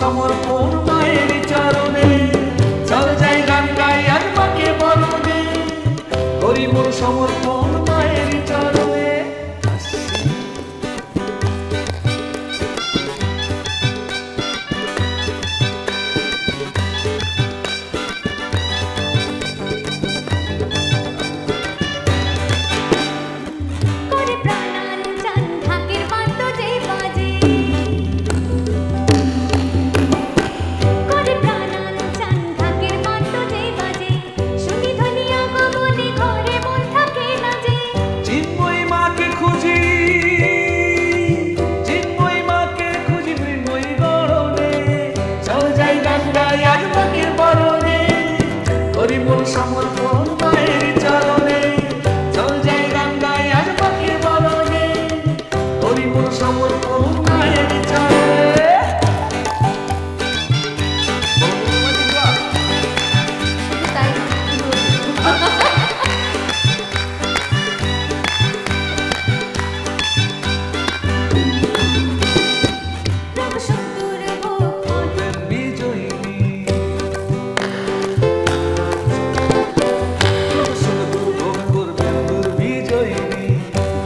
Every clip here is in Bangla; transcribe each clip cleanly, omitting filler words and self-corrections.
সমর্পণ মায়ের চরণে, চল যাই গান গাই আজ মাকে বরণে, করি মোর সমর্পণ মায়ের চরণে। সমর্পণ মায়ের চরণে, চল যাই গান গাই আজ মাকে বরণে, করি মোর সমর্পণ মায়ের চরণে।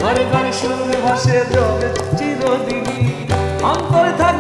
ঘরে ঘরে সুর ভাসে জগৎ চিরদিনই, অন্তরে থাকে